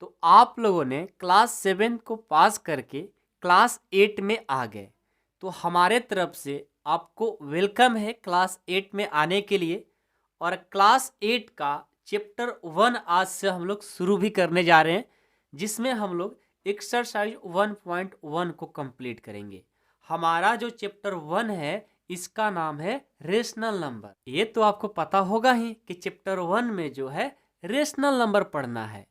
तो आप लोगों ने क्लास 7 को पास करके क्लास 8 में आ गए, तो हमारे तरफ से आपको वेलकम है क्लास 8 में आने के लिए। और क्लास 8 का चैप्टर 1 आज से हम लोग शुरू भी करने जा रहे हैं, जिसमें हम लोग एक्सरसाइज 1.1 को कंप्लीट करेंगे। हमारा जो चैप्टर 1 है इसका नाम है रेशनल नंबर। ये तो आपको पता होगा ही कि चैप्टर 1 में जो है रेशनल नंबर पढ़ना है।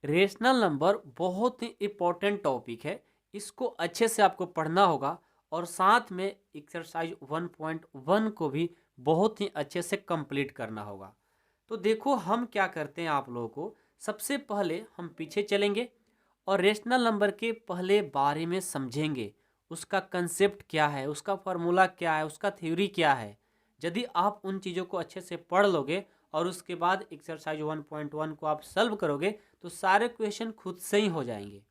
रेशनल नंबर बहुत ही इम्पोर्टेंट टॉपिक है, इसको अच्छे से आपको पढ़ना होगा और साथ में एक्सरसाइज 1.1 को भी बहुत ही अच्छे से कंप्लीट करना होगा। तो देखो हम क्या करते हैं, आप लोगों को सबसे पहले हम पीछे चलेंगे और रेशनल नंबर के पहले बारे में समझेंगे। उसका कंसेप्ट क्या है, उसका फार्मूला क्या है, उसका थ्योरी क्या है। यदि आप उन चीज़ों को अच्छे से पढ़ लोगे और उसके बाद एक्सरसाइज 1.1 को आप सॉल्व करोगे तो सारे क्वेश्चन खुद से ही हो जाएंगे।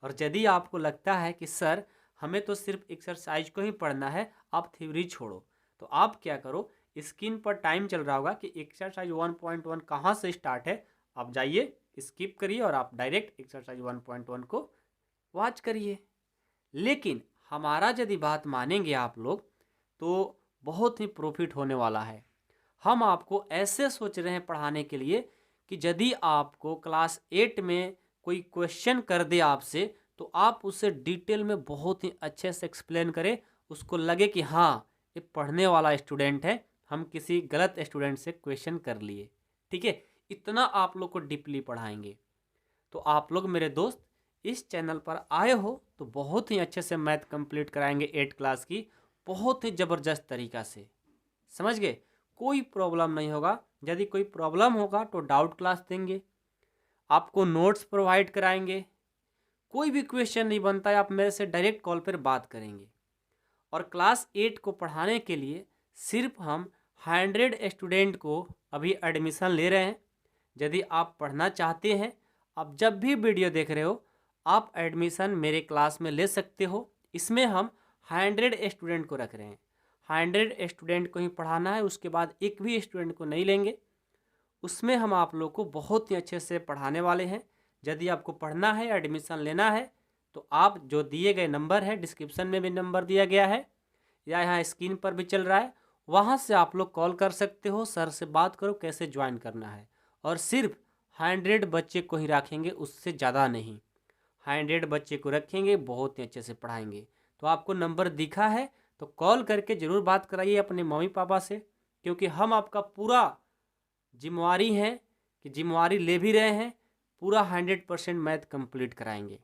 और यदि आपको लगता है कि सर हमें तो सिर्फ एक्सरसाइज को ही पढ़ना है, आप थ्योरी छोड़ो, तो आप क्या करो, स्क्रीन पर टाइम चल रहा होगा कि एक्सरसाइज 1.1 कहाँ से स्टार्ट है, आप जाइए स्किप करिए और आप डायरेक्ट एक्सरसाइज 1.1 को वॉच करिए। लेकिन हमारा यदि बात मानेंगे आप लोग तो बहुत ही प्रॉफिट होने वाला है। हम आपको ऐसे सोच रहे हैं पढ़ाने के लिए कि यदि आपको क्लास 8 में कोई क्वेश्चन कर दे आपसे, तो आप उसे डिटेल में बहुत ही अच्छे से एक्सप्लेन करें, उसको लगे कि हाँ ये पढ़ने वाला स्टूडेंट है, हम किसी गलत स्टूडेंट से क्वेश्चन कर लिए। ठीक है, इतना आप लोग को डीपली पढ़ाएंगे। तो आप लोग मेरे दोस्त इस चैनल पर आए हो तो बहुत ही अच्छे से मैथ कंप्लीट कराएंगे 8 क्लास की, बहुत ही ज़बरदस्त तरीका से। समझ गए? कोई प्रॉब्लम नहीं होगा। यदि कोई प्रॉब्लम होगा तो डाउट क्लास देंगे, आपको नोट्स प्रोवाइड कराएंगे। कोई भी क्वेश्चन नहीं बनता है, आप मेरे से डायरेक्ट कॉल पर बात करेंगे। और क्लास 8 को पढ़ाने के लिए सिर्फ हम 100 स्टूडेंट को अभी एडमिशन ले रहे हैं। यदि आप पढ़ना चाहते हैं, आप जब भी वीडियो देख रहे हो, आप एडमिशन मेरे क्लास में ले सकते हो। इसमें हम 100 स्टूडेंट को रख रहे हैं, 100 स्टूडेंट को ही पढ़ाना है, उसके बाद एक भी स्टूडेंट को नहीं लेंगे। उसमें हम आप लोग को बहुत ही अच्छे से पढ़ाने वाले हैं। यदि आपको पढ़ना है, एडमिशन लेना है, तो आप जो दिए गए नंबर है, डिस्क्रिप्शन में भी नंबर दिया गया है या यहाँ स्क्रीन पर भी चल रहा है, वहाँ से आप लोग कॉल कर सकते हो, सर से बात करो कैसे ज्वाइन करना है। और सिर्फ 100 बच्चे को ही रखेंगे, उससे ज़्यादा नहीं। 100 बच्चे को रखेंगे, बहुत ही अच्छे से पढ़ाएंगे। तो आपको नंबर दिखा है तो कॉल करके ज़रूर बात कराइए अपने मम्मी पापा से, क्योंकि हम आपका पूरा जिम्मेवारी है कि जिम्मेवारी ले भी रहे हैं, पूरा 100% मैथ कंप्लीट कराएंगे।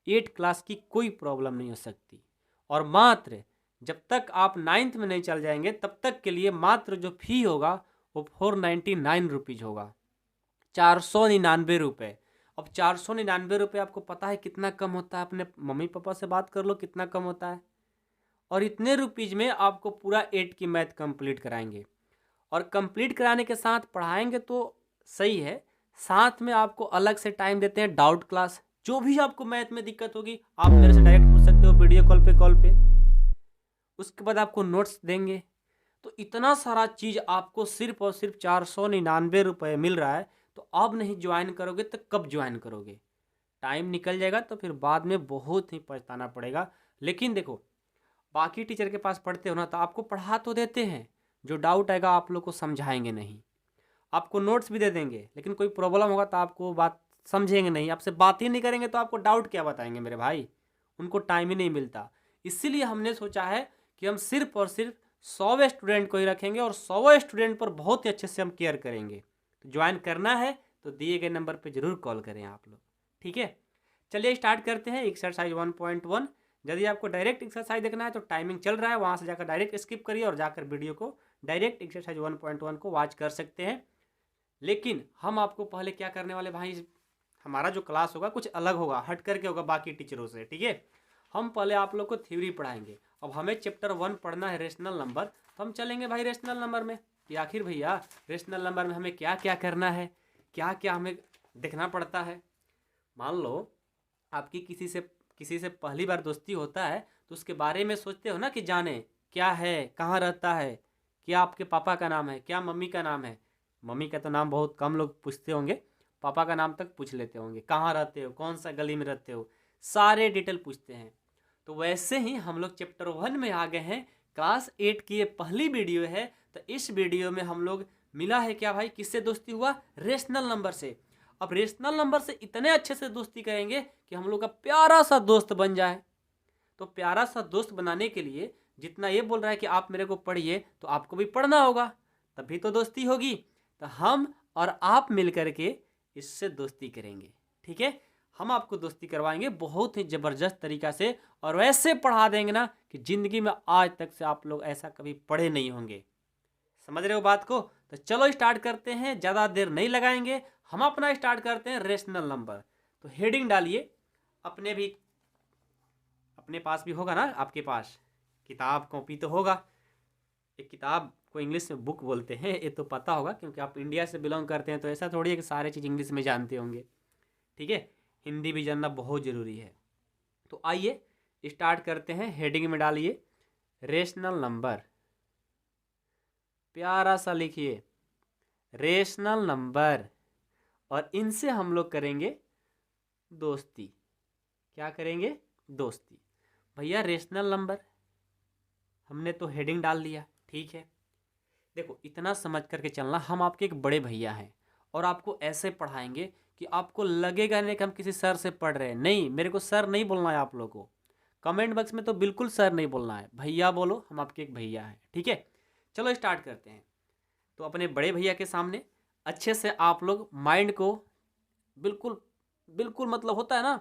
8 क्लास की कोई प्रॉब्लम नहीं हो सकती। और मात्र जब तक आप 9th में नहीं चल जाएंगे तब तक के लिए मात्र जो फी होगा वो 499 रुपीज़ होगा, 499 रुपये। अब 499 रुपये आपको पता है कितना कम होता है, अपने मम्मी पापा से बात कर लो कितना कम होता है। और इतने रुपीज़ में आपको पूरा 8 की मैथ कंप्लीट कराएंगे। और कंप्लीट कराने के साथ पढ़ाएंगे तो सही है, साथ में आपको अलग से टाइम देते हैं डाउट क्लास। जो भी आपको मैथ में दिक्कत होगी आप मेरे से डायरेक्ट पूछ सकते हो वीडियो कॉल पे। उसके बाद आपको नोट्स देंगे। तो इतना सारा चीज़ आपको सिर्फ और सिर्फ 499 रुपये मिल रहा है, तो अब नहीं ज्वाइन करोगे तो कब ज्वाइन करोगे? टाइम निकल जाएगा तो फिर बाद में बहुत ही पछताना पड़ेगा। लेकिन देखो, बाकी टीचर के पास पढ़ते हो ना, तो आपको पढ़ा तो देते हैं, जो डाउट आएगा आप लोग को समझाएंगे नहीं। आपको नोट्स भी दे देंगे, लेकिन कोई प्रॉब्लम होगा तो आपको बात समझेंगे नहीं, आपसे बात ही नहीं करेंगे तो आपको डाउट क्या बताएंगे मेरे भाई? उनको टाइम ही नहीं मिलता। इसीलिए हमने सोचा है कि हम सिर्फ और सिर्फ 100 स्टूडेंट को ही रखेंगे और 100 स्टूडेंट पर बहुत ही अच्छे से हम केयर करेंगे। तो ज्वाइन करना है तो दिए गए नंबर पर ज़रूर कॉल करें आप लोग। ठीक है, चलिए स्टार्ट करते हैं एक्सरसाइज 1.1। यदि आपको डायरेक्ट एक्सरसाइज देखना है तो टाइमिंग चल रहा है, वहाँ से जाकर डायरेक्ट स्किप करिए और जाकर वीडियो को डायरेक्ट एक्सरसाइज 1.1 को वॉच कर सकते हैं। लेकिन हम आपको पहले क्या करने वाले भाई, हमारा जो क्लास होगा कुछ अलग होगा, हट करके होगा बाकी टीचरों से। ठीक है, हम पहले आप लोग को थ्योरी पढ़ाएंगे। अब हमें चैप्टर 1 पढ़ना है रेशनल नंबर, तो हम चलेंगे भाई रेशनल नंबर में कि आखिर भैया रेशनल नंबर में हमें क्या क्या करना है, क्या क्या हमें देखना पड़ता है। मान लो आपकी किसी से पहली बार दोस्ती होता है तो उसके बारे में सोचते हो ना कि जाने क्या है, कहाँ रहता है, क्या आपके पापा का नाम है, क्या मम्मी का नाम है। मम्मी का तो नाम बहुत कम लोग पूछते होंगे, पापा का नाम तक पूछ लेते होंगे, कहाँ रहते हो, कौन सा गली में रहते हो, सारे डिटेल पूछते हैं। तो वैसे ही हम लोग चैप्टर 1 में आ गए हैं। क्लास 8 की ये पहली वीडियो है। तो इस वीडियो में हम लोग मिला है क्या भाई, किससे दोस्ती हुआ, रेशनल नंबर से। अब रेशनल नंबर से इतने अच्छे से दोस्ती करेंगे कि हम लोग का प्यारा सा दोस्त बन जाए। तो प्यारा सा दोस्त बनाने के लिए जितना ये बोल रहा है कि आप मेरे को पढ़िए, तो आपको भी पढ़ना होगा, तभी तो दोस्ती होगी। तो हम और आप मिल करके इससे दोस्ती करेंगे, ठीक है। हम आपको दोस्ती करवाएंगे बहुत ही ज़बरदस्त तरीका से, और वैसे पढ़ा देंगे ना कि ज़िंदगी में आज तक से आप लोग ऐसा कभी पढ़े नहीं होंगे। समझ रहे हो बात को। तो चलो स्टार्ट करते हैं, ज़्यादा देर नहीं लगाएंगे, हम अपना स्टार्ट करते हैं रेशनल नंबर। तो हेडिंग डालिए, अपने पास भी होगा ना, आपके पास किताब कॉपी तो होगा। एक किताब को इंग्लिश में बुक बोलते हैं, ये तो पता होगा क्योंकि आप इंडिया से बिलोंग करते हैं। तो ऐसा थोड़ी है कि सारे चीज़ इंग्लिश में जानते होंगे, ठीक है। हिंदी भी जानना बहुत ज़रूरी है। तो आइए स्टार्ट करते हैं। हेडिंग में डालिए रेशनल नंबर, प्यारा सा लिखिए रेशनल नंबर, और इनसे हम लोग करेंगे दोस्ती। क्या करेंगे, दोस्ती। भैया रेशनल नंबर हमने तो हेडिंग डाल दिया, ठीक है। देखो इतना समझ करके चलना, हम आपके एक बड़े भैया हैं और आपको ऐसे पढ़ाएंगे कि आपको लगेगा नहीं कि हम किसी सर से पढ़ रहे हैं। नहीं, मेरे को सर नहीं बोलना है आप लोगों को। कमेंट बॉक्स में तो बिल्कुल सर नहीं बोलना है, भैया बोलो, हम आपके एक भैया हैं, ठीक है। चलो स्टार्ट करते हैं। तो अपने बड़े भैया के सामने अच्छे से आप लोग माइंड को बिल्कुल बिल्कुल मतलब होता है ना,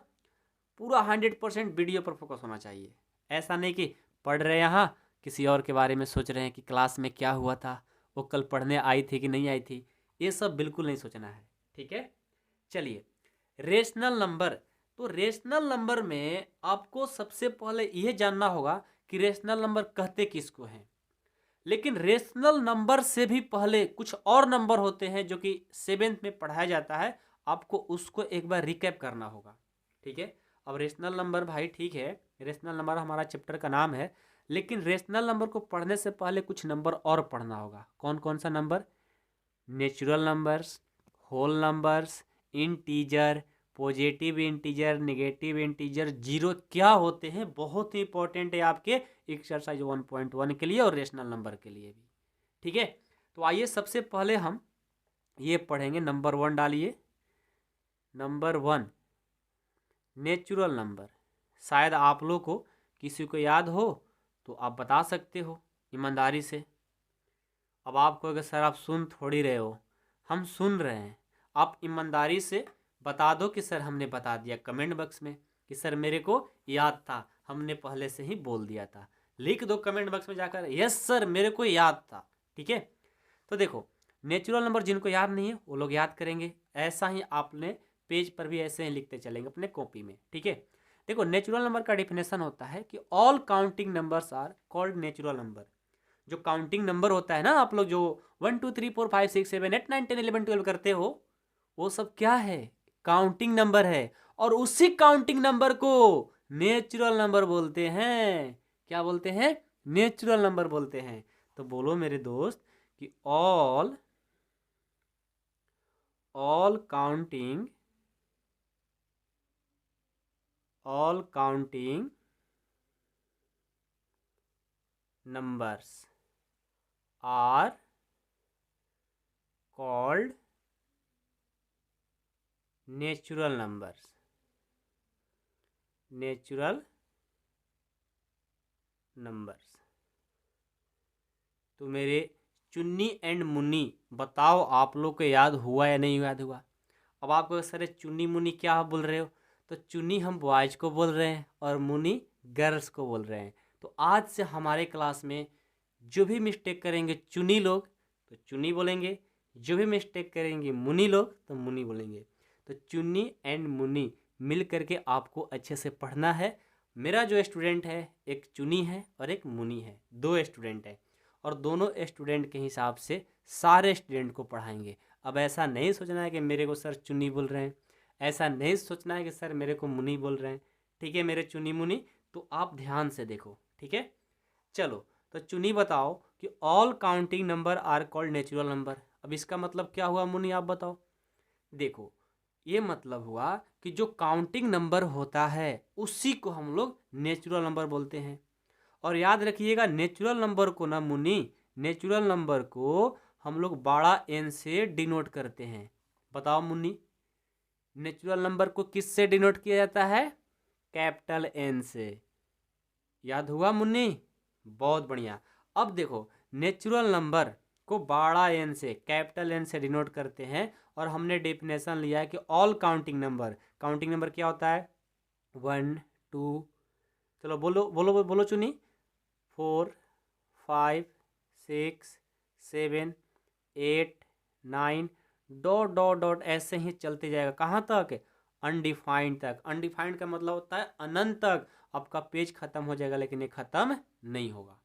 पूरा 100% वीडियो पर फोकस होना चाहिए। ऐसा नहीं कि पढ़ रहे यहाँ किसी और के बारे में सोच रहे हैं कि क्लास में क्या हुआ था, वो कल पढ़ने आई थी कि नहीं आई थी, ये सब बिल्कुल नहीं सोचना है, ठीक है। चलिए रेशनल नंबर। तो रेशनल नंबर में आपको सबसे पहले यह जानना होगा कि रेशनल नंबर कहते किसको हैं। लेकिन रेशनल नंबर से भी पहले कुछ और नंबर होते हैं जो कि 7th में पढ़ाया जाता है, आपको उसको एक बार रिकैप करना होगा, ठीक है। अब रेशनल नंबर भाई ठीक है, रेशनल नंबर हमारा चैप्टर का नाम है, लेकिन रेशनल नंबर को पढ़ने से पहले कुछ नंबर और पढ़ना होगा। कौन कौन सा number, natural numbers, whole numbers, integer, positive integer, negative integer, zero क्या होते हैं, बहुत ही इंपॉर्टेंट है आपके एक्सरसाइज 1.1 के लिए और रेशनल नंबर के लिए भी, ठीक है। तो आइए सबसे पहले हम ये पढ़ेंगे। नंबर 1 डालिए, नंबर 1 नेचुरल नंबर। शायद आप लोग को किसी को याद हो तो आप बता सकते हो ईमानदारी से। अब आपको अगर सर आप सुन थोड़ी रहे हो, हम सुन रहे हैं, आप ईमानदारी से बता दो कि सर हमने बता दिया कमेंट बॉक्स में कि सर मेरे को याद था, हमने पहले से ही बोल दिया था। लिख दो कमेंट बॉक्स में जाकर, यस सर मेरे को याद था, ठीक है। तो देखो नेचुरल नंबर जिनको याद नहीं है वो लोग याद करेंगे, ऐसा ही आपने पेज पर भी ऐसे ही लिखते चलेंगे अपने कॉपी में, ठीक है। देखो नेचुरल नंबर का डिफिनेशन होता है कि all counting numbers are called natural number. जो काउंटिंग नंबर होता है ना, आप लोग जो 1 2 3 4 5 6 7 8 9 10 11 12 करते हो, वो सब क्या है, काउंटिंग नंबर है। और उसी काउंटिंग नंबर को नेचुरल नंबर बोलते हैं। क्या बोलते हैं, नेचुरल नंबर बोलते हैं। तो बोलो मेरे दोस्त कि all counting numbers are called natural numbers। तो मेरे चुन्नी एंड मुन्नी बताओ आप लोग को याद हुआ या नहीं याद हुआ। अब आपको सर चुन्नी मुन्नी क्या बोल रहे हो, तो चुन्नी हम बॉयज़ को बोल रहे हैं और मुन्नी गर्ल्स को बोल रहे हैं। तो आज से हमारे क्लास में जो भी मिस्टेक करेंगे चुन्नी लोग तो चुन्नी बोलेंगे, जो भी मिस्टेक करेंगे मुन्नी लोग तो मुन्नी बोलेंगे। तो चुन्नी एंड मुन्नी मिल करके आपको अच्छे से पढ़ना है। मेरा जो स्टूडेंट है एक चुन्नी है और एक मुन्नी है, 2 स्टूडेंट है, और दोनों स्टूडेंट के हिसाब से सारे स्टूडेंट को पढ़ाएंगे। अब ऐसा नहीं सोचना है कि मेरे को सर चुन्नी बोल रहे हैं, ऐसा नहीं सोचना है कि सर मेरे को मुन्नी बोल रहे हैं, ठीक है मेरे चुन्नी मुन्नी। तो आप ध्यान से देखो, ठीक है। चलो तो चुन्नी बताओ कि all counting number are called natural number. अब इसका मतलब क्या हुआ मुन्नी आप बताओ। देखो ये मतलब हुआ कि जो काउंटिंग नंबर होता है उसी को हम लोग नेचुरल नंबर बोलते हैं। और याद रखिएगा नेचुरल नंबर को ना मुन्नी, नेचुरल नंबर को हम लोग बड़ा एन से डिनोट करते हैं। बताओ मुन्नी, नेचुरल नंबर को किस से डिनोट किया जाता है? कैपिटल एन से। याद हुआ मुन्नी? बहुत बढ़िया। अब देखो नेचुरल नंबर को बड़ा एन से कैपिटल एन से डिनोट करते हैं और हमने डेफिनेशन लिया है कि ऑल काउंटिंग नंबर क्या होता है? 1 2, चलो बोलो बोलो बोलो चुनी, 4 5 6 7 8 9, डॉट डॉट डॉट ऐसे ही चलते जाएगा। कहाँ तक? अनडिफाइंड तक। अनडिफाइंड का मतलब होता है अनंत तक। आपका पेज खत्म हो जाएगा लेकिन ये खत्म नहीं होगा।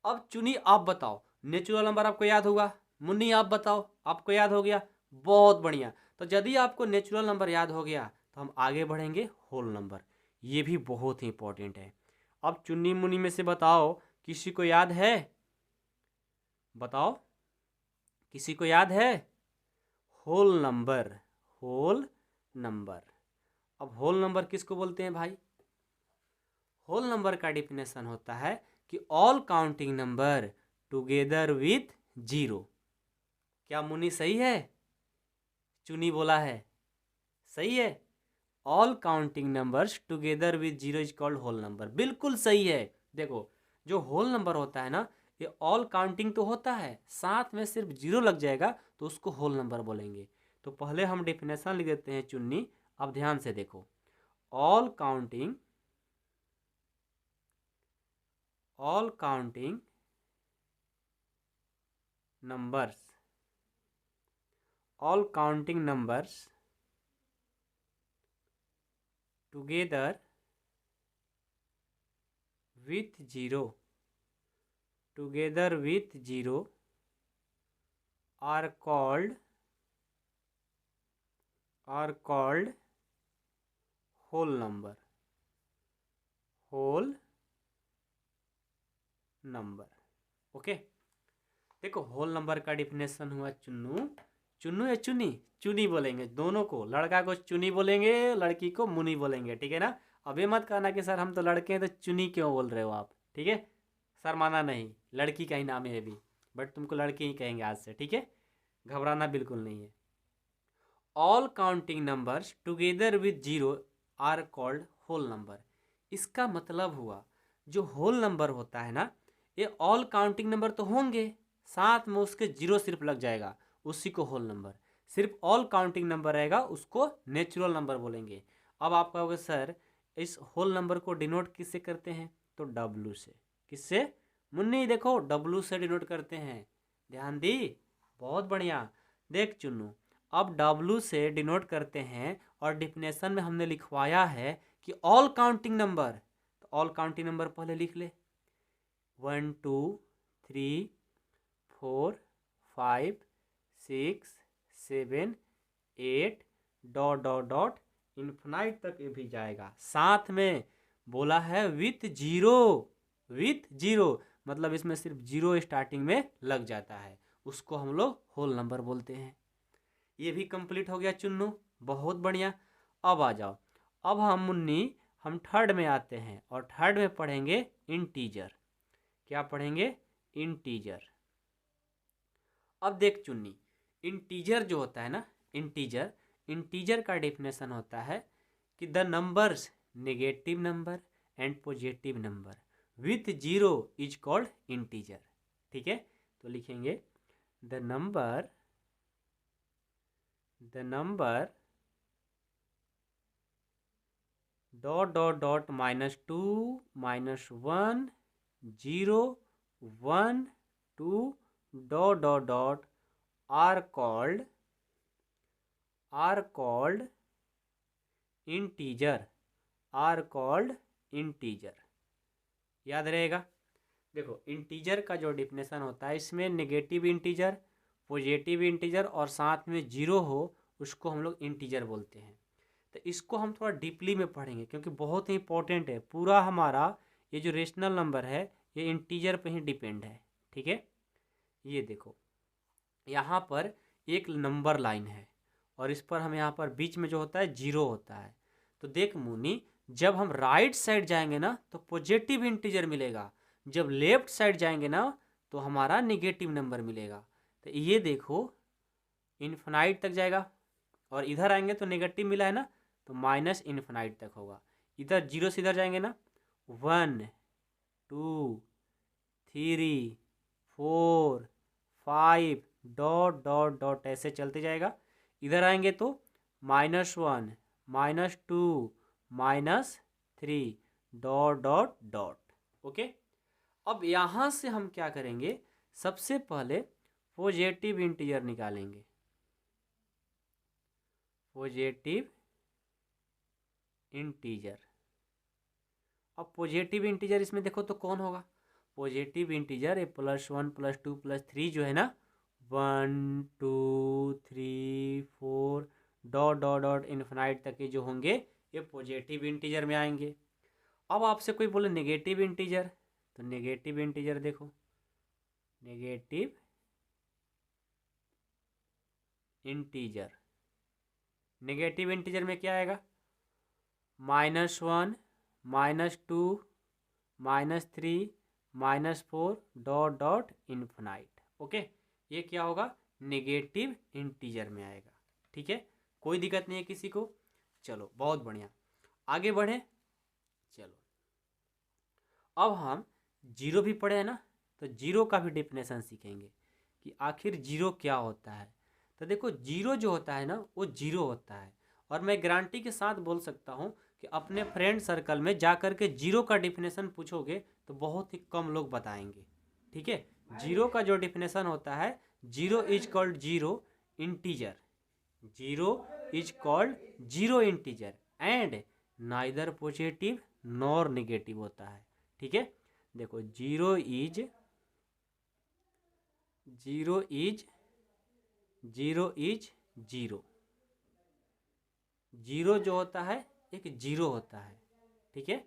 अब चुनी आप बताओ, नेचुरल नंबर आपको याद होगा? मुन्नी आप बताओ, आपको याद हो गया? बहुत बढ़िया। तो यदि आपको नेचुरल नंबर याद हो गया तो हम आगे बढ़ेंगे होल नंबर। ये भी बहुत ही इंपॉर्टेंट है। अब चुन्नी मुन्नी में से बताओ, किसी को याद है? बताओ, किसी को याद है? Whole number, whole number. अब होल नंबर किसको बोलते हैं भाई? होल नंबर का डिफिनेशन होता है कि all counting number together with zero. क्या मुन्नी सही है? चुनी बोला है सही है। All counting numbers together with zero is called whole number. बिल्कुल सही है। देखो जो होल नंबर होता है ना, ये ऑल काउंटिंग तो होता है, साथ में सिर्फ जीरो लग जाएगा तो उसको होल नंबर बोलेंगे। तो पहले हम डेफिनेशन लिख देते हैं चुन्नी। अब ध्यान से देखो, all counting numbers all counting numbers together with zero are called whole number। Okay. देखो होल नंबर का डिफिनेशन हुआ चुन्नू, चुन्नू या चुनी, चुनी बोलेंगे दोनों को। लड़का को चुनी बोलेंगे, लड़की को मुनी बोलेंगे, ठीक है ना? अब ये मत कहना कि सर हम तो लड़के हैं तो चुनी क्यों बोल रहे हो आप, ठीक है? सर माना नहीं, लड़की का ही नाम है ये भी, बट तुमको लड़की ही कहेंगे आज से, ठीक है? घबराना बिल्कुल नहीं है। All counting numbers together with zero are called whole number. इसका मतलब हुआ जो होल नंबर होता है ना, ये ऑल काउंटिंग नंबर तो होंगे, साथ में उसके जीरो सिर्फ लग जाएगा, उसी को होल नंबर। सिर्फ ऑल काउंटिंग नंबर रहेगा उसको नेचुरल नंबर बोलेंगे। अब आप कहोगे सर इस होल नंबर को डिनोट किससे करते हैं? तो डब्लू से। किससे मुन्नी? देखो डब्लू से डिनोट करते हैं। ध्यान दी? बहुत बढ़िया। देख चुन्नू, अब डब्लू से डिनोट करते हैं और डिफिनेशन में हमने लिखवाया है कि ऑल काउंटिंग नंबर। तो ऑल काउंटिंग नंबर पहले लिख ले, 1 2 3 4 5 6 7 8, डॉट डॉट डॉट इन्फिनाइट तक ये भी जाएगा। साथ में बोला है विथ जीरो, विथ जीरो मतलब इसमें सिर्फ जीरो स्टार्टिंग में लग जाता है, उसको हम लोग होल नंबर बोलते हैं। ये भी कंप्लीट हो गया चुन्नू, बहुत बढ़िया। अब आ जाओ, अब हम थर्ड में आते हैं और थर्ड में पढ़ेंगे इंटीजर। क्या पढ़ेंगे? इंटीजर। अब देख चुन्नी, इंटीजर जो होता है ना, इंटीजर का डेफिनेशन होता है कि the numbers negative number and positive number with zero is called integer. ठीक है, तो लिखेंगे the number dot dot dot -2 -1 0 1 2 dot dot dot are called integer. याद रहेगा? देखो इंटीजर का जो डिफिनेशन होता है, इसमें नेगेटिव इंटीजर, पॉजिटिव इंटीजर और साथ में जीरो हो उसको हम लोग इंटीजर बोलते हैं। तो इसको हम थोड़ा डीपली में पढ़ेंगे क्योंकि बहुत ही इंपॉर्टेंट है। पूरा हमारा ये जो रेशनल नंबर है ये इंटीजर पे ही डिपेंड है। ठीक है, ये देखो यहाँ पर एक नंबर लाइन है और इस पर हम यहाँ पर बीच में जो होता है जीरो होता है। तो देख मुनी, जब हम राइट साइड जाएंगे ना तो पॉजिटिव इंटीजर मिलेगा, जब लेफ्ट साइड जाएंगे ना तो हमारा निगेटिव नंबर मिलेगा। तो ये देखो इन्फिनाइट तक जाएगा और इधर आएंगे तो नेगेटिव मिला है ना, तो माइनस इन्फिनाइट तक होगा। इधर जीरो से इधर जाएंगे ना, 1 2 3 4 5 डॉट डॉट डॉट ऐसे चलते जाएगा। इधर आएंगे तो -1 -2 -3 डॉट डॉट डॉट। ओके, अब यहाँ से हम क्या करेंगे, सबसे पहले पॉजिटिव इंटीजर निकालेंगे। पॉजिटिव इंटीजर, अब पॉजिटिव इंटीजर इसमें देखो तो कौन होगा, पॉजिटिव इंटीजर ये +1 +2 +3 जो है ना, 1 2 3 4 डॉट डॉट डॉट इन्फिनाइट तक के जो होंगे ये पॉजिटिव इंटीजर में आएंगे। अब आपसे कोई बोले नेगेटिव इंटीजर, तो नेगेटिव इंटीजर देखो, नेगेटिव इंटीजर, नेगेटिव इंटीजर में क्या आएगा, -1 -2 -3 -4 डॉट डॉट इन्फिनाइट। ओके, ये क्या होगा, नेगेटिव इंटीजर में आएगा। ठीक है, कोई दिक्कत नहीं है किसी को। चलो बहुत बढ़िया, आगे बढ़े। चलो अब हम जीरो भी पढ़े हैं ना, तो जीरो का भी डेफिनेशन सीखेंगे कि आखिर जीरो क्या होता है। तो देखो जीरो जो होता है ना वो जीरो होता है, और मैं गारंटी के साथ बोल सकता हूँ कि अपने फ्रेंड सर्कल में जा कर के जीरो का डेफिनेशन पूछोगे तो बहुत ही कम लोग बताएंगे। ठीक है, जीरो का जो डेफिनेशन होता है, zero is called zero integer, zero is called zero integer and neither positive nor negative होता है। ठीक है, देखो zero is zero is zero is zero, zero जो होता है एक जीरो होता है। ठीक है,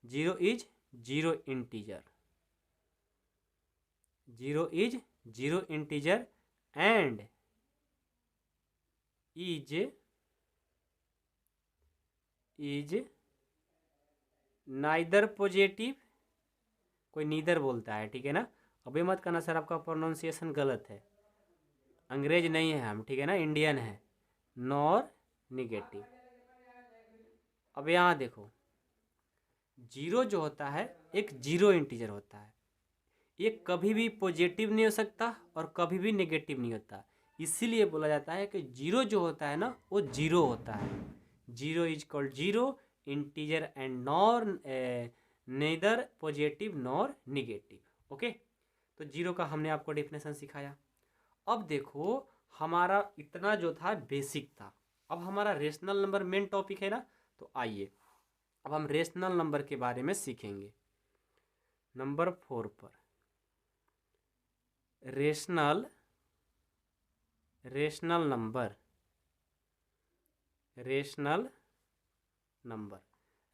zero is zero integer, zero is zero integer and is neither positive, कोई नीदर बोलता है। ठीक है ना, अभी मत करना सर आपका प्रोनाउंसिएशन गलत है, अंग्रेज नहीं है हम, ठीक है ना, इंडियन है, नॉर निगेटिव। अब यहाँ देखो जीरो जो होता है एक जीरो इंटीजर होता है, ये कभी भी पॉजिटिव नहीं हो सकता और कभी भी नेगेटिव नहीं होता, इसीलिए बोला जाता है कि जीरो जो होता है ना वो जीरो होता है। Zero is called zero integer and nor neither positive nor negative. Okay, तो जीरो का हमने आपको डेफिनेशन सिखाया। अब देखो हमारा इतना जो था बेसिक था, अब हमारा रेशनल नंबर मेन टॉपिक है ना, तो आइए अब हम रेशनल नंबर के बारे में सीखेंगे। नंबर 4 पर रेशनल नंबर,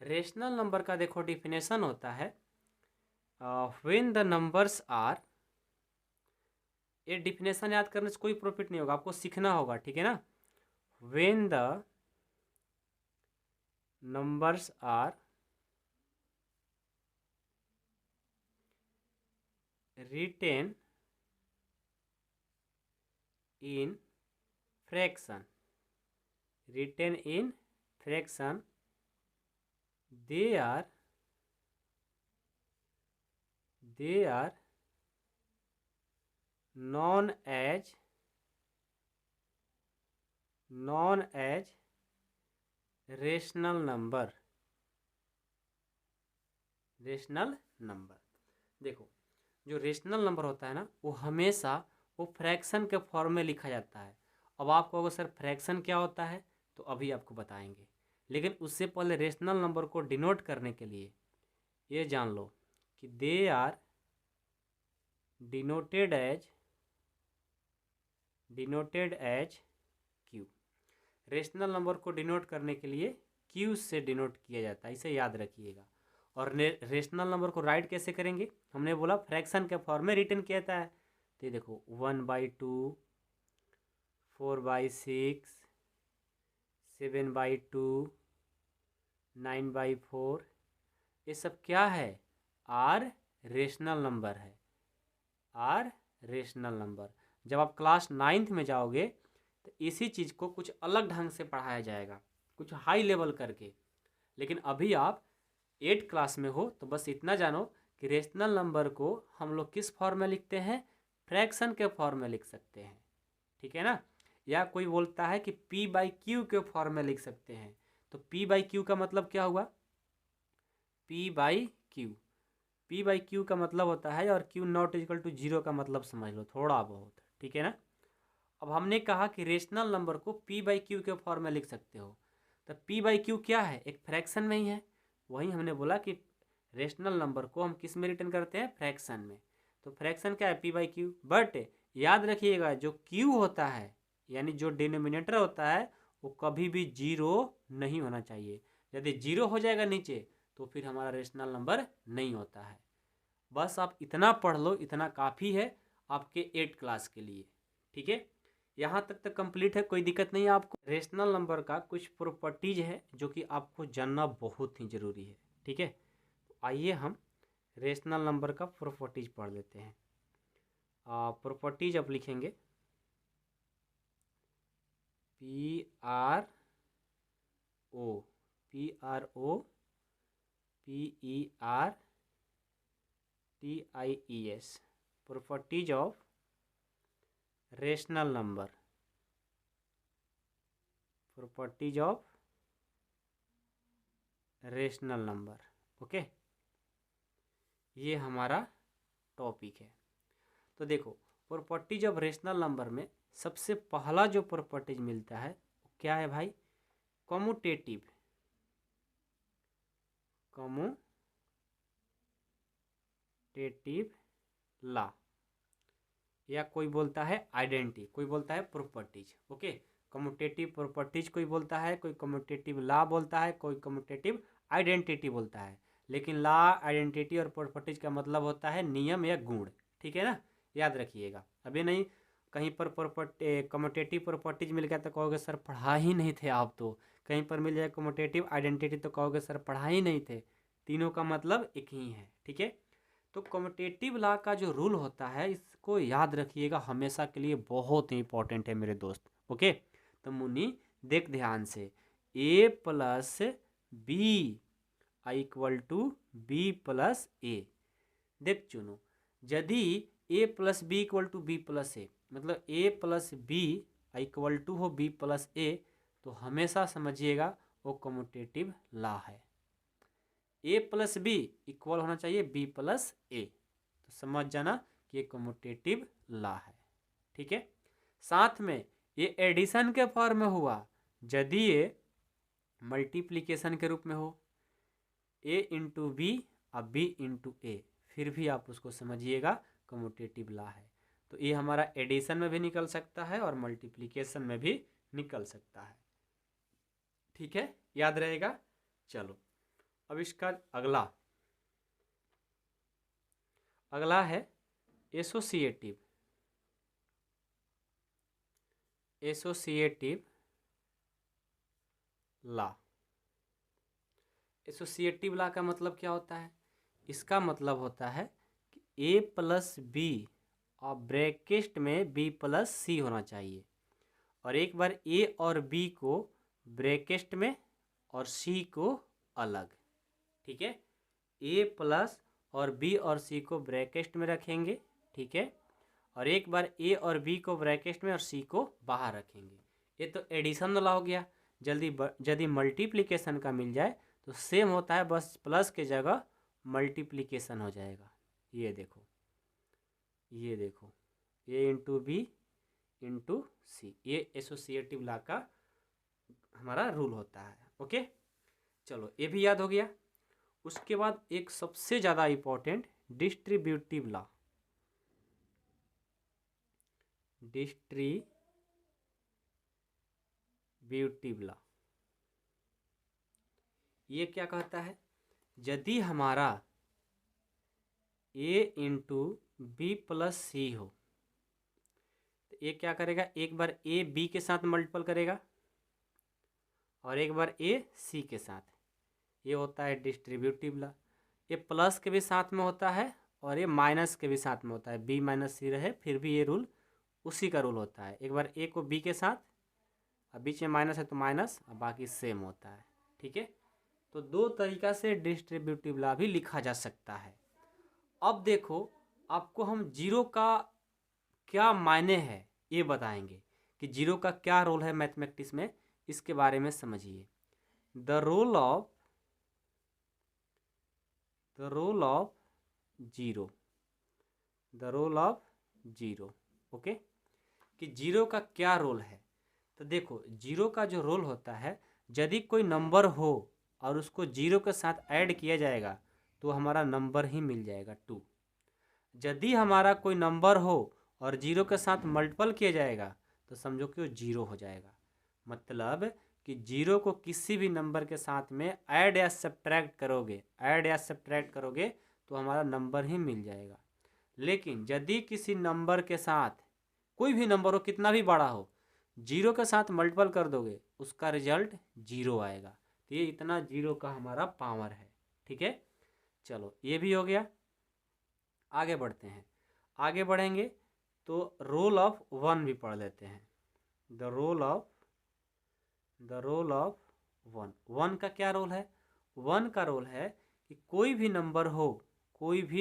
रेशनल नंबर का देखो डिफिनेशन होता है, व्हेन द नंबर्स आर, ये डिफिनेशन याद करने से कोई प्रॉफिट नहीं होगा, आपको सीखना होगा। ठीक है ना, when the numbers are written in fraction, written in fraction, they are known as rational number. Rational number देखो, जो रेशनल नंबर होता है ना वो हमेशा वो फ्रैक्शन के फॉर्म में लिखा जाता है। अब आप कहोगे सर फ्रैक्शन क्या होता है, तो अभी आपको बताएंगे, लेकिन उससे पहले रेशनल नंबर को डिनोट करने के लिए ये जान लो कि they are denoted as Q. Rational number को डिनोट करने के लिए क्यू से डिनोट किया जाता है, इसे याद रखिएगा। और रेशनल नंबर को राइट कैसे करेंगे, हमने बोला फ्रैक्शन के फॉर्म में रिटर्न किया था। तो ये देखो 1/2, 4/6, 7/2, 9/4, ये सब क्या है? आर रेशनल नंबर है, आर रेशनल नंबर। जब आप क्लास 9th में जाओगे तो इसी चीज़ को कुछ अलग ढंग से पढ़ाया जाएगा, कुछ हाई लेवल करके। लेकिन अभी आप 8th क्लास में हो तो बस इतना जानो कि रेशनल नंबर को हम लोग किस फॉर्म में लिखते हैं? फ्रैक्शन के फॉर्म में लिख सकते हैं, ठीक है ना। या कोई बोलता है कि p/q के फॉर्म में लिख सकते हैं, तो p/q का मतलब क्या हुआ? p/q, p/q का मतलब होता है, और q नॉट इक्वल टू 0 का मतलब समझ लो थोड़ा बहुत, ठीक है ना। अब हमने कहा कि रेशनल नंबर को p/q के फॉर्म में लिख सकते हो, तो p/q क्या है? एक फ्रैक्शन में ही है। वहीं हमने बोला कि रेशनल नंबर को हम किस में रिटर्न करते हैं? फ्रैक्शन में। तो फ्रैक्शन क्या है? p/q। बट याद रखिएगा, जो q होता है यानी जो डिनोमिनेटर होता है वो कभी भी 0 नहीं होना चाहिए। यदि 0 हो जाएगा नीचे तो फिर हमारा रेशनल नंबर नहीं होता है। बस आप इतना पढ़ लो, इतना काफ़ी है आपके 8th क्लास के लिए, ठीक है। यहाँ तक तो कंप्लीट है, कोई दिक्कत नहीं है आपको। रेशनल नंबर का कुछ प्रॉपर्टीज है जो कि आपको जानना बहुत ही ज़रूरी है, ठीक है। तो आइए हम रेशनल नंबर का प्रॉपर्टीज पढ़ लेते हैं। प्रॉपर्टीज आप लिखेंगे PRO, PROPERTIES, properties of rational number, properties of rational number, okay. ये हमारा टॉपिक है। तो देखो, प्रॉपर्टीज ऑफ रेशनल नंबर में सबसे पहला जो प्रॉपर्टीज मिलता है वो क्या है भाई? कम्यूटेटिव, कम्यूटेटिव लॉ, या कोई बोलता है आइडेंटिटी, कोई बोलता है प्रॉपर्टीज, ओके। कम्यूटेटिव प्रॉपर्टीज कोई बोलता है, कोई कम्यूटेटिव लॉ बोलता है, कोई कम्यूटेटिव आइडेंटिटी बोलता है। लेकिन लॉ, आइडेंटिटी और प्रॉपर्टीज का मतलब होता है नियम या गुण, ठीक है ना। याद रखिएगा। अभी नहीं कहीं पर प्रॉपर्टी कम्यूटेटिव प्रॉपर्टीज मिल गया तो कहोगे सर पढ़ा ही नहीं थे आप, तो कहीं पर मिल जाए कम्यूटेटिव आइडेंटिटी तो कहोगे सर पढ़ा ही नहीं थे। तीनों का मतलब एक ही है, ठीक है। तो कम्यूटेटिव लॉ का जो रूल होता है इसको याद रखिएगा, हमेशा के लिए बहुत ही इंपॉर्टेंट है मेरे दोस्त, ओके। तो मुन्नी देख ध्यान से, A+B=B+A, देख चुनो। यदि A+B=B+A मतलब A+B=हो B+A, तो हमेशा समझिएगा वो कम्यूटेटिव लॉ है। A+B इक्वल होना चाहिए B+A, तो समझ जाना कि ये कम्यूटेटिव लॉ है, ठीक है। साथ में ये एडिशन के फॉर्म में हुआ, यदि ये मल्टीप्लिकेशन के रूप में हो, A×B और B×A, फिर भी आप उसको समझिएगा कम्यूटेटिव लॉ है। तो ये हमारा एडिशन में भी निकल सकता है और मल्टीप्लिकेशन में भी निकल सकता है, ठीक है, याद रहेगा। चलो अब इसका अगला है एसोसिएटिव लॉ। एसोसिएटिव लॉ का मतलब क्या होता है? इसका मतलब होता है कि A+B और ब्रैकेट में B+C होना चाहिए, और एक बार A और B को ब्रैकेट में और C को अलग, ठीक है। A+ और B और C को ब्रैकेट में रखेंगे, ठीक है, और एक बार A और B को ब्रैकेट में और C को बाहर रखेंगे। ये तो एडिशन वाला हो गया। यदि मल्टीप्लिकेशन का मिल जाए तो सेम होता है, बस प्लस के जगह मल्टीप्लिकेशन हो जाएगा। ये देखो, ये देखो, A×B×C, ये एसोसिएटिव लॉ का हमारा रूल होता है, ओके। चलो ये भी याद हो गया। उसके बाद एक सबसे ज़्यादा important distributive law, distributive law ये क्या कहता है? यदि हमारा A×B+C हो तो ये क्या करेगा? एक बार A B के साथ मल्टीपल करेगा और एक बार ए सी के साथ। ये होता है डिस्ट्रीब्यूटिव लॉ। ये प्लस के भी साथ में होता है और ये माइनस के भी साथ में होता है, बी माइनस सी रहे फिर भी ये रूल उसी का रूल होता है। एक बार ए को बी के साथ, अब बीच में माइनस है तो माइनस, और बाकी सेम होता है। ठीक है, तो दो तरीका से डिस्ट्रीब्यूटिव लॉ भी लिखा जा सकता है। अब देखो, आपको हम जीरो का क्या मायने है ये बताएंगे कि जीरो का क्या रोल है मैथमेटिक्स में, इसके बारे में समझिए। The role of zero, the role of zero. Okay, कि जीरो का क्या रोल है। तो देखो, जीरो का जो रोल होता है, यदि कोई नंबर हो और उसको जीरो के साथ ऐड किया जाएगा तो हमारा नंबर ही मिल जाएगा 2। यदि हमारा कोई नंबर हो और जीरो के साथ मल्टीपल किया जाएगा तो समझो कि वो जीरो हो जाएगा। मतलब कि जीरो को किसी भी नंबर के साथ में ऐड या सब्ट्रैक्ट करोगे तो हमारा नंबर ही मिल जाएगा। लेकिन यदि किसी नंबर के साथ, कोई भी नंबर हो कितना भी बड़ा हो, जीरो के साथ मल्टीपल कर दोगे उसका रिजल्ट जीरो आएगा। तो ये इतना जीरो का हमारा पावर है। ठीक है, चलो ये भी हो गया। आगे बढ़ते हैं। आगे बढ़ेंगे तो रोल ऑफ वन भी पढ़ लेते हैं। The role of one. One का क्या रोल है? वन का रोल है कि कोई भी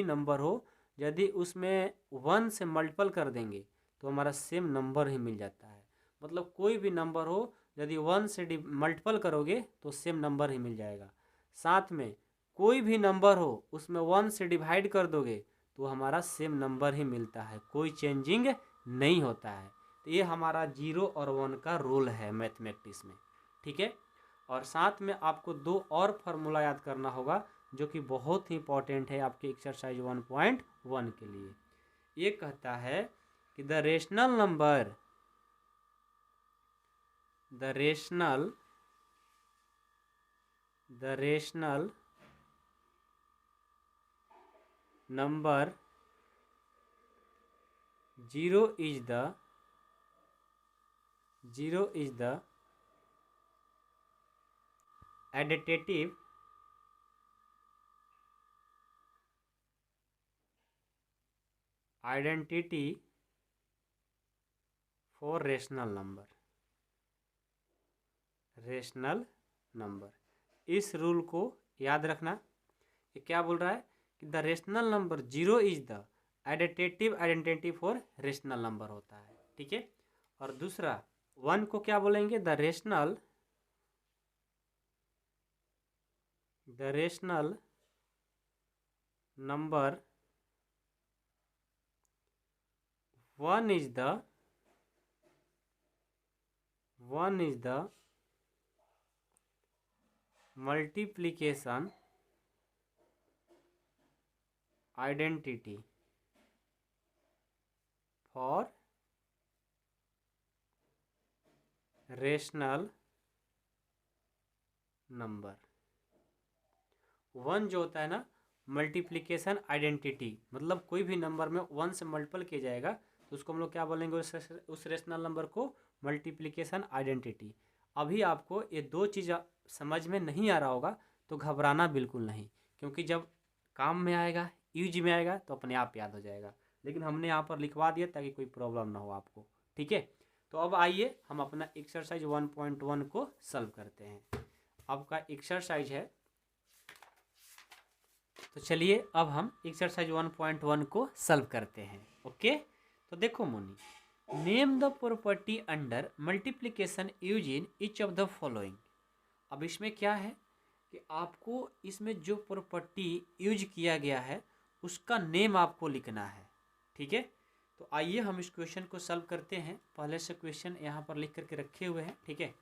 नंबर हो, यदि उसमें वन से मल्टीपल कर देंगे तो हमारा सेम नंबर ही मिल जाता है। मतलब कोई भी नंबर हो, यदि वन से मल्टीपल करोगे तो सेम नंबर ही मिल जाएगा। साथ में कोई भी नंबर हो उसमें वन से डिवाइड कर दोगे तो हमारा सेम नंबर ही मिलता है, कोई चेंजिंग नहीं होता है। तो ये हमारा जीरो और वन का रोल है मैथमेटिक्स में। ठीक है, और साथ में आपको दो और फार्मूला याद करना होगा जो कि बहुत ही इंपॉर्टेंट है आपके एक्सरसाइज 1.1 के लिए। ये कहता है कि the rational number zero is the additive identity for rational number। इस रूल को याद रखना। ये क्या बोल रहा है कि the rational number zero is the additive identity for rational number होता है। ठीक है, और दूसरा वन को क्या बोलेंगे? The rational number one is the multiplication identity for rational number. One जो होता है ना, मल्टीप्लिकेशन आइडेंटिटी, मतलब कोई भी नंबर में वन से मल्टीपल किया जाएगा तो उसको हम लोग क्या बोलेंगे? उस रेशनल नंबर को मल्टीप्लिकेशन आइडेंटिटी। अभी आपको ये दो चीज़ समझ में नहीं आ रहा होगा तो घबराना बिल्कुल नहीं, क्योंकि जब काम में आएगा, यूज में आएगा तो अपने आप याद हो जाएगा। लेकिन हमने यहाँ पर लिखवा दिया ताकि कोई प्रॉब्लम ना हो आपको। ठीक है, तो अब आइए हम अपना एक्सरसाइज 1.1 को सॉल्व करते हैं। आपका एक्सरसाइज है, तो चलिए अब हम एक्सरसाइज 1.1 को सॉल्व करते हैं। ओके, तो देखो Moni, name the property under multiplication use in each of the following. अब इसमें क्या है कि आपको इसमें जो प्रॉपर्टी यूज किया गया है उसका नेम आपको लिखना है। ठीक है, तो आइए हम इस क्वेश्चन को सॉल्व करते हैं। पहले से क्वेश्चन यहाँ पर लिख करके रखे हुए हैं। ठीक है,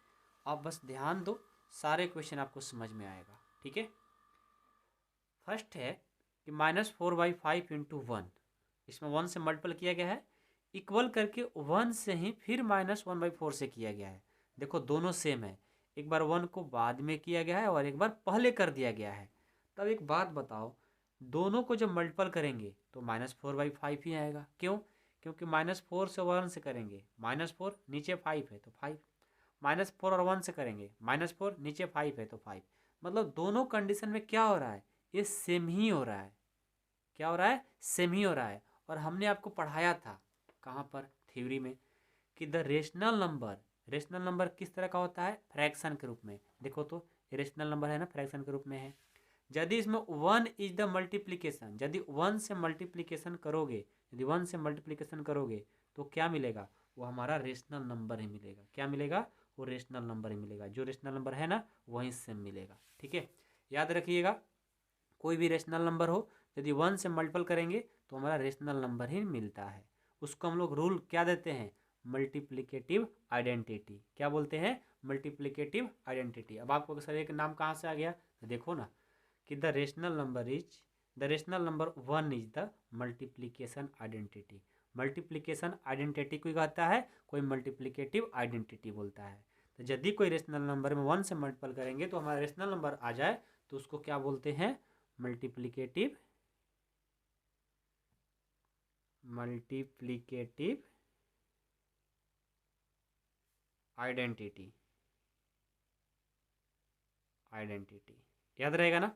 आप बस ध्यान दो, सारे क्वेश्चन आपको समझ में आएगा। ठीक है, फर्स्ट है कि -4/5 इंटू 1, इसमें 1 से मल्टीपल किया गया है, इक्वल करके 1 से ही फिर -1/4 से किया गया है। देखो दोनों सेम है, एक बार 1 को बाद में किया गया है और एक बार पहले कर दिया गया है। तब एक बात बताओ, दोनों को जब मल्टीपल करेंगे तो -4/5 ही आएगा। क्यों? क्योंकि -4 से 1 से करेंगे, -4 नीचे 5 है तो 5, -4 और 1 से करेंगे, -4 नीचे 5 है तो 5, मतलब दोनों कंडीशन में क्या हो रहा है, ये सेम ही हो रहा है। क्या हो रहा है, सेम ही हो रहा है। और हमने आपको पढ़ाया था कहाँ पर, थ्योरी में, कि द रेशनल नंबर किस तरह का होता है, फ्रैक्शन के रूप में। देखो तो रेशनल नंबर है ना, फ्रैक्शन के रूप में है। यदि इसमें 1 इज द मल्टीप्लीकेशन, यदि 1 से मल्टीप्लीकेशन करोगे, यदि 1 से मल्टीप्लीकेशन करोगे तो क्या मिलेगा, वो हमारा रेशनल नंबर ही मिलेगा। क्या मिलेगा, वो रेशनल नंबर ही मिलेगा। जो रेशनल नंबर है ना वहीं से मिलेगा। ठीक है, याद रखिएगा, कोई भी रेशनल नंबर हो यदि 1 से मल्टीपल करेंगे तो हमारा रेशनल नंबर ही मिलता है। उसको हम लोग रूल क्या देते हैं, मल्टीप्लिकेटिव आइडेंटिटी। क्या बोलते हैं, मल्टीप्लिकेटिव आइडेंटिटी। अब आपको सर एक नाम कहाँ से आ गया, तो देखो ना कि the rational number 1 is the multiplication identity. Multiplication identity कोई कहता है, कोई मल्टीप्लिकेटिव आइडेंटिटी बोलता है। तो यदि कोई रेशनल नंबर में 1 से मल्टीपल करेंगे तो हमारा रेशनल नंबर आ जाए तो उसको क्या बोलते हैं, मल्टीप्लिकेटिव आइडेंटिटी। याद रहेगा ना,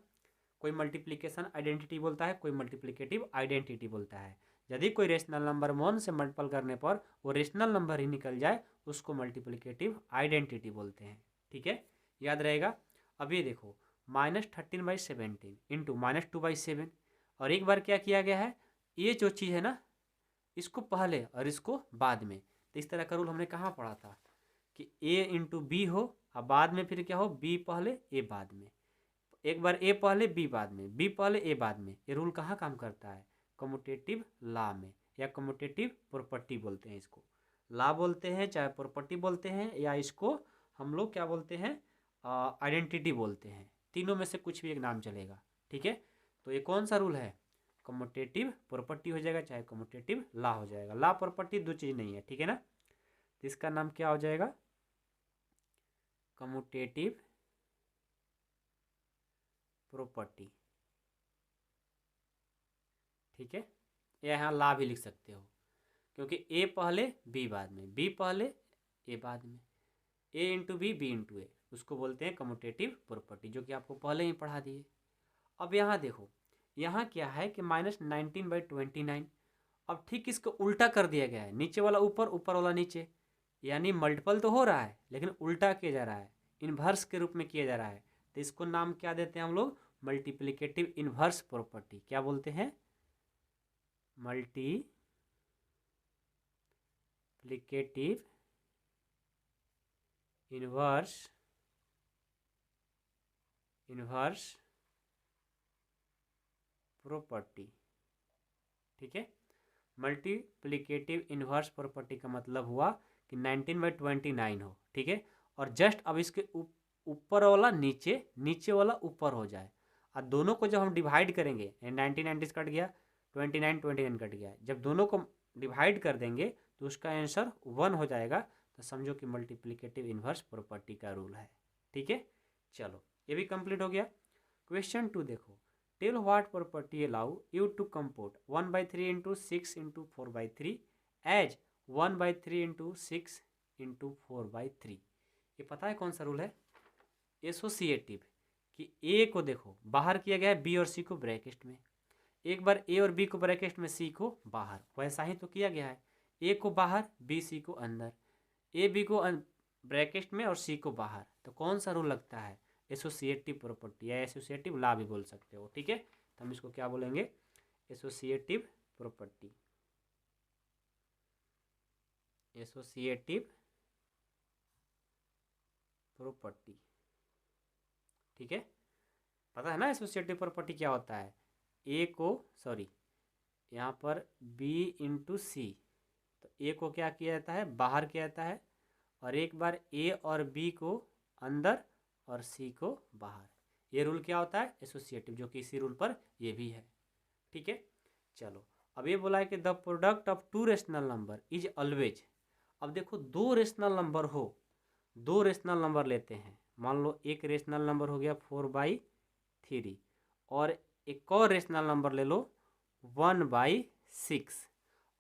कोई मल्टीप्लिकेशन आइडेंटिटी बोलता है, कोई मल्टीप्लिकेटिव आइडेंटिटी बोलता है। यदि कोई रेशनल नंबर 1 से मल्टीपल करने पर वो रेशनल नंबर ही निकल जाए उसको मल्टीप्लिकेटिव आइडेंटिटी बोलते हैं। ठीक है, याद रहेगा। अब ये देखो, -13/17 इंटू -2/7, और एक बार क्या किया गया है, ये जो चीज़ है ना इसको पहले और इसको बाद में। तो इस तरह का रूल हमने कहाँ पढ़ा था कि a इंटू बी हो और बाद में फिर क्या हो, b पहले a बाद में। एक बार a पहले b बाद में, b पहले a बाद में। ये रूल कहाँ काम करता है, कम्यूटेटिव लॉ में, या कम्यूटेटिव प्रॉपर्टी बोलते हैं इसको। लॉ बोलते हैं चाहे प्रॉपर्टी बोलते हैं, या इसको हम लोग क्या बोलते हैं, आइडेंटिटी बोलते हैं। तीनों में से कुछ भी एक नाम चलेगा। ठीक है, तो ये कौन सा रूल है, कम्यूटेटिव प्रॉपर्टी हो जाएगा चाहे कम्यूटेटिव लॉ हो जाएगा। लॉ प्रॉपर्टी दो चीज़ नहीं है, ठीक है ना। तो इसका नाम क्या हो जाएगा, कम्यूटेटिव प्रॉपर्टी। ठीक है, या यहाँ लॉ भी लिख सकते हो, क्योंकि ए पहले बी बाद में, बी पहले ए बाद में, ए इंटू बी इंटू ए, उसको बोलते हैं कम्यूटेटिव प्रॉपर्टी, जो कि आपको पहले ही पढ़ा दिए। अब यहाँ देखो, यहाँ क्या है कि -19/29। अब ठीक इसको उल्टा कर दिया गया है, नीचे वाला ऊपर, ऊपर वाला नीचे, यानी मल्टीपल तो हो रहा है लेकिन उल्टा किया जा रहा है, इन्वर्स के रूप में किया जा रहा है। तो इसको नाम क्या देते हैं हम लोग, मल्टीप्लिकेटिव इन्वर्स प्रॉपर्टी। क्या बोलते हैं, मल्टीप्लिकेटिव इन्वर्स प्रॉपर्टी। ठीक है, मल्टीप्लिकेटिव इन्वर्स प्रॉपर्टी का मतलब हुआ कि 19/29 हो। ठीक है, और जस्ट अब इसके ऊपर वाला नीचे, नीचे वाला ऊपर हो जाए, और दोनों को जब हम डिवाइड करेंगे, 19 कट गया, 29 कट गया, जब दोनों को डिवाइड कर देंगे तो उसका आंसर 1 हो जाएगा। तो समझो कि मल्टीप्लिकेटिव इन्वर्स प्रॉपर्टी का रूल है। ठीक है, चलो ये भी कंप्लीट हो गया। क्वेश्चन 2 देखो, tell what property allow you to compute 1/3 into 6 into 4/3 as 1/3 into 6 into 4/3। ये पता है कौन सा रूल है, एसोसिएटिव, कि ए को देखो बाहर किया गया है, बी और सी को ब्रैकेट में, एक बार ए और बी को ब्रैकेट में, सी को बाहर, वैसा ही तो किया गया है, ए को बाहर बी सी को अंदर, ए बी को ब्रैकेट में और सी को बाहर। तो कौन सा रूल लगता है, एसोसिएटिव प्रॉपर्टी या एसोसिएटिव लॉ भी बोल सकते हो। ठीक है, तो हम इसको क्या बोलेंगे, एसोसिएटिव प्रॉपर्टी। एसोसिएटिव प्रॉपर्टी, ठीक है, पता है ना एसोसिएटिव प्रॉपर्टी क्या होता है। ए को, सॉरी यहाँ पर बी इंटू सी, तो ए को क्या किया जाता है, बाहर किया जाता है, और एक बार ए और बी को अंदर और सी को बाहर। ये रूल क्या होता है, एसोसिएटिव, जो कि इसी रूल पर ये भी है। ठीक है, चलो अब ये बोला है कि the product of two rational number is always. अब देखो, दो रेशनल नंबर हो, दो रेशनल नंबर लेते हैं, मान लो एक रेशनल नंबर हो गया 4/3 और एक और रेशनल नंबर ले लो 1/6।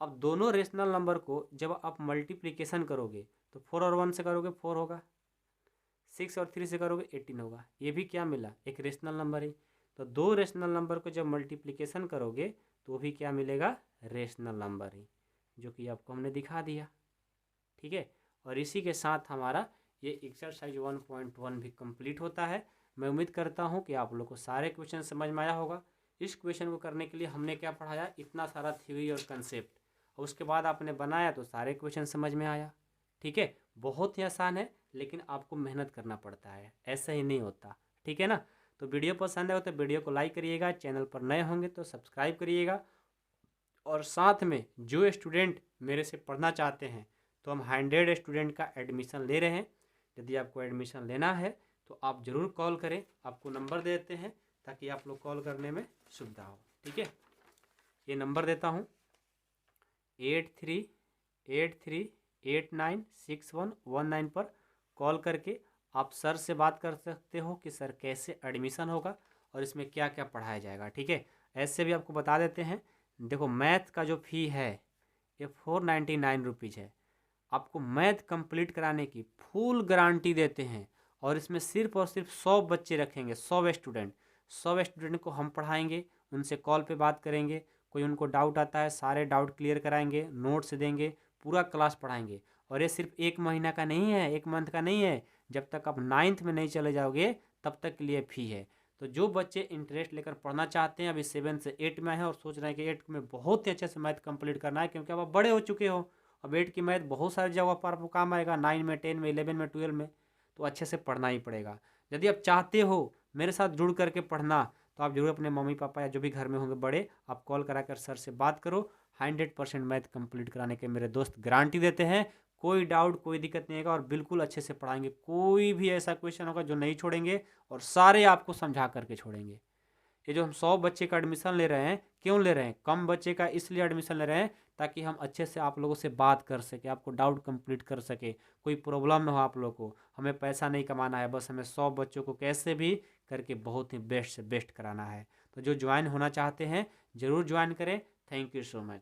अब दोनों रेशनल नंबर को जब आप मल्टीप्लिकेशन करोगे तो 4 और 1 से करोगे 4 होगा, 6 और 3 से करोगे 18 होगा। ये भी क्या मिला, एक रेशनल नंबर है। तो दो रेशनल नंबर को जब मल्टीप्लिकेशन करोगे तो भी क्या मिलेगा, रेशनल नंबर ही, जो कि आपको हमने दिखा दिया। ठीक है, और इसी के साथ हमारा ये एक्सरसाइज 1.1 भी कंप्लीट होता है। मैं उम्मीद करता हूँ कि आप लोग को सारे क्वेश्चन समझ में आया होगा। इस क्वेश्चन को करने के लिए हमने क्या पढ़ाया, इतना सारा थ्योरी और कंसेप्ट, और उसके बाद आपने बनाया तो सारे क्वेश्चन समझ में आया। ठीक है, बहुत ही आसान है, लेकिन आपको मेहनत करना पड़ता है, ऐसा ही नहीं होता। ठीक है ना। तो वीडियो पसंद है तो वीडियो को लाइक करिएगा, चैनल पर नए होंगे तो सब्सक्राइब करिएगा, और साथ में जो स्टूडेंट मेरे से पढ़ना चाहते हैं तो हम 100 स्टूडेंट का एडमिशन ले रहे हैं। यदि आपको एडमिशन लेना है तो आप ज़रूर कॉल करें, आपको नंबर देते हैं ताकि आप लोग कॉल करने में सुविधा हो। ठीक है, ये नंबर देता हूँ 8383896119 पर कॉल करके आप सर से बात कर सकते हो कि सर कैसे एडमिशन होगा और इसमें क्या क्या पढ़ाया जाएगा। ठीक है, ऐसे भी आपको बता देते हैं, देखो मैथ का जो फ़ी है ये 499 रुपीज़ है। आपको मैथ कंप्लीट कराने की फुल गारंटी देते हैं, और इसमें सिर्फ और सिर्फ 100 बच्चे रखेंगे, 100 स्टूडेंट को हम पढ़ाएंगे, उनसे कॉल पे बात करेंगे, कोई उनको डाउट आता है सारे डाउट क्लियर कराएंगे, नोट्स देंगे, पूरा क्लास पढ़ाएंगे। और ये सिर्फ 1 महीना का नहीं है, 1 मंथ का नहीं है, जब तक आप 9th में नहीं चले जाओगे तब तक के लिए फ़ी है। तो जो बच्चे इंटरेस्ट लेकर पढ़ना चाहते हैं, अभी 7 से 8 में हैं और सोच रहे हैं कि 8 में बहुत ही अच्छे से मैथ कंप्लीट करना है, क्योंकि अब आप बड़े हो चुके हो, अब 8 की मैथ बहुत सारी जगह पर आपको काम आएगा, 9 में, 10 में, 11 में, 12 में, तो अच्छे से पढ़ना ही पड़ेगा। यदि आप चाहते हो मेरे साथ जुड़ करके पढ़ना तो आप जरूर अपने मम्मी पापा या जो भी घर में होंगे बड़े, आप कॉल करा कर सर से बात करो। 100% मैथ कंप्लीट कराने के मेरे दोस्त गारंटी देते हैं, कोई डाउट कोई दिक्कत नहीं आएगा, और बिल्कुल अच्छे से पढ़ाएंगे। कोई भी ऐसा क्वेश्चन होगा जो नहीं छोड़ेंगे, और सारे आपको समझा करके छोड़ेंगे। ये जो हम 100 बच्चे का एडमिशन ले रहे हैं, क्यों ले रहे हैं, कम बच्चे का इसलिए एडमिशन ले रहे हैं ताकि हम अच्छे से आप लोगों से बात कर सके, आपको डाउट कंप्लीट कर सके, कोई प्रॉब्लम ना हो आप लोगों को। हमें पैसा नहीं कमाना है, बस हमें 100 बच्चों को कैसे भी करके बहुत ही बेस्ट से बेस्ट कराना है। तो जो ज्वाइन होना चाहते हैं ज़रूर ज्वाइन करें। Thank you so much.